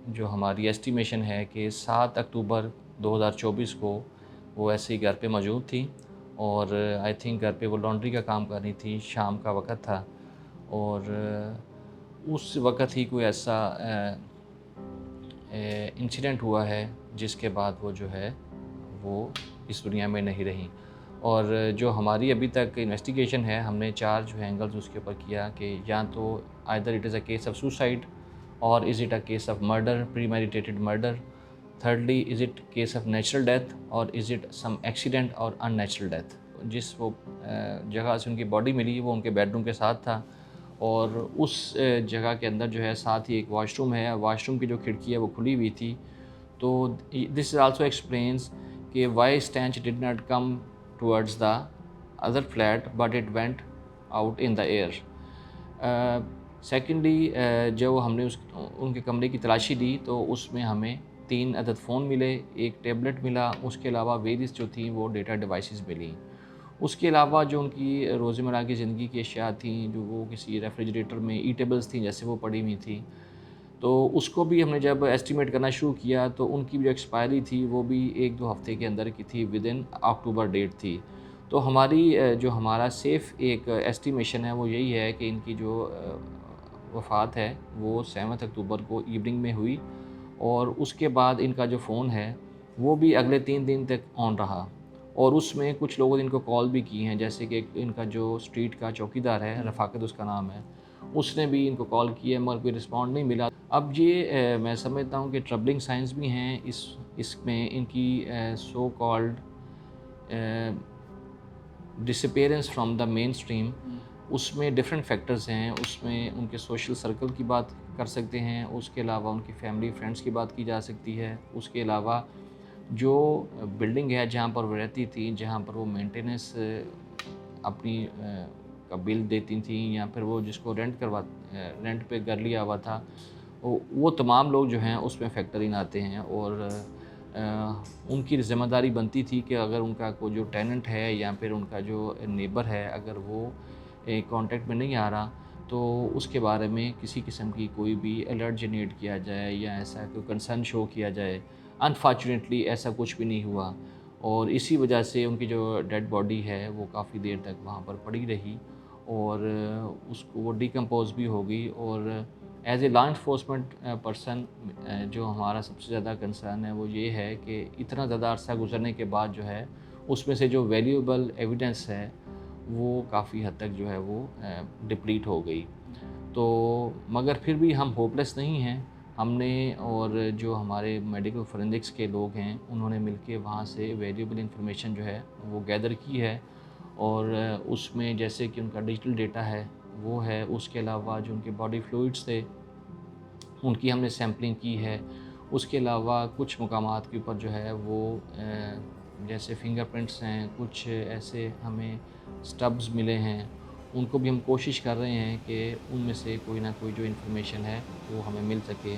जो हमारी एस्टिमेशन है कि 7 अक्टूबर 2024 को वो ऐसे ही घर पे मौजूद थी और आई थिंक घर पे वो लॉन्ड्री का काम कर रही थी, शाम का वक़्त था और उस वक़्त ही कोई ऐसा इंसिडेंट हुआ है जिसके बाद वो जो है वो इस दुनिया में नहीं रहीं। और जो हमारी अभी तक इन्वेस्टिगेशन है, हमने 4 जो है एंगल्स उसके ऊपर किया कि या तो either it is a case of suicide और is it a case of murder, premeditated murder, thirdly is it case of natural death or is it some accident or unnatural death। जिस वो जगह से उनकी बॉडी मिली वो उनके bedroom के साथ था और उस जगह के अंदर जो है साथ ही एक वॉशरूम है, वॉशरूम की जो खिड़की है वो खुली हुई थी। तो दिस इज़ आल्सो एक्सप्लेन्स कि why stench did not come towards the other flat but it went out in the air. Secondly जो हमने उनके कमरे की तलाशी ली तो उसमें हमें 3 अदद फ़ोन मिले, एक टैबलेट मिला, उसके अलावा वेरियस जो थी वो डेटा डिवाइसेस मिली। उसके अलावा जो उनकी रोज़मर्रा की ज़िंदगी की अशिया थी, जो वो किसी रेफ्रिजरेटर में ईटेबल्स थी जैसे वो पड़ी हुई थी, तो उसको भी हमने जब एस्टिमेट करना शुरू किया तो उनकी जो एक्सपायरी थी वो भी 1-2 हफ़्ते के अंदर की थी, विदिन अक्टूबर डेट थी। तो हमारी जो हमारा सेफ़ एक एस्टिमेशन है वो यही है कि इनकी जो वफ़ात है वो 7 अक्टूबर को इवनिंग में हुई और उसके बाद इनका जो फ़ोन है वो भी अगले 3 दिन तक ऑन रहा और उसमें कुछ लोगों ने इनको कॉल भी की हैं, जैसे कि इनका जो स्ट्रीट का चौकीदार है, रफ़ाकत उसका नाम है, उसने भी इनको कॉल की है मगर कोई रिस्पॉन्ड नहीं मिला। अब ये मैं समझता हूँ कि ट्रबलिंग साइंस भी हैं इसमें इनकी so called disappearance from the main stream. उसमें डिफरेंट फैक्टर्स हैं, उसमें उनके सोशल सर्कल की बात कर सकते हैं, उसके अलावा उनकी फैमिली फ्रेंड्स की बात की जा सकती है, उसके अलावा जो बिल्डिंग है जहाँ पर वो रहती थी, जहाँ पर वो मेंटेनेंस अपनी का बिल देती थी या फिर वो जिसको रेंट पे घर लिया हुआ था, वो तमाम लोग जो हैं उसमें फैक्टर इन आते हैं और उनकी ज़िम्मेदारी बनती थी कि अगर उनका कोई जो टेनेंट है या फिर उनका जो नेबर है अगर वो कॉन्टैक्ट में नहीं आ रहा तो उसके बारे में किसी किस्म की कोई भी अलर्ट जनरेट किया जाए या ऐसा कोई कंसर्न शो किया जाए। अनफॉर्चुनेटली ऐसा कुछ भी नहीं हुआ और इसी वजह से उनकी जो डेड बॉडी है वो काफ़ी देर तक वहाँ पर पड़ी रही और उसको वो डिकम्पोज़ भी हो गई और as a law enforcement person जो हमारा सबसे ज़्यादा कंसर्न है वो ये है कि इतना ज़्यादा अरसा गुजरने के बाद जो है उसमें से जो वैल्यूएबल एविडेंस है वो काफ़ी हद तक जो है वो डिप्लीट हो गई। तो मगर फिर भी हम होपलेस नहीं हैं। हमने और जो हमारे मेडिकल फोरेंसिक्स के लोग हैं उन्होंने मिलके वहाँ से वैल्यूएबल इंफॉर्मेशन जो है वो गैदर की है और उसमें जैसे कि उनका डिजिटल डेटा है वो है, उसके अलावा जो उनके बॉडी फ्लूइड्स थे उनकी हमने सैम्पलिंग की है। उसके अलावा कुछ मकामात के ऊपर जो है वो जैसे फिंगरप्रिंट्स हैं, कुछ ऐसे हमें स्टब्स मिले हैं, उनको भी हम कोशिश कर रहे हैं कि उनमें से कोई ना कोई जो इन्फॉर्मेशन है वो हमें मिल सके।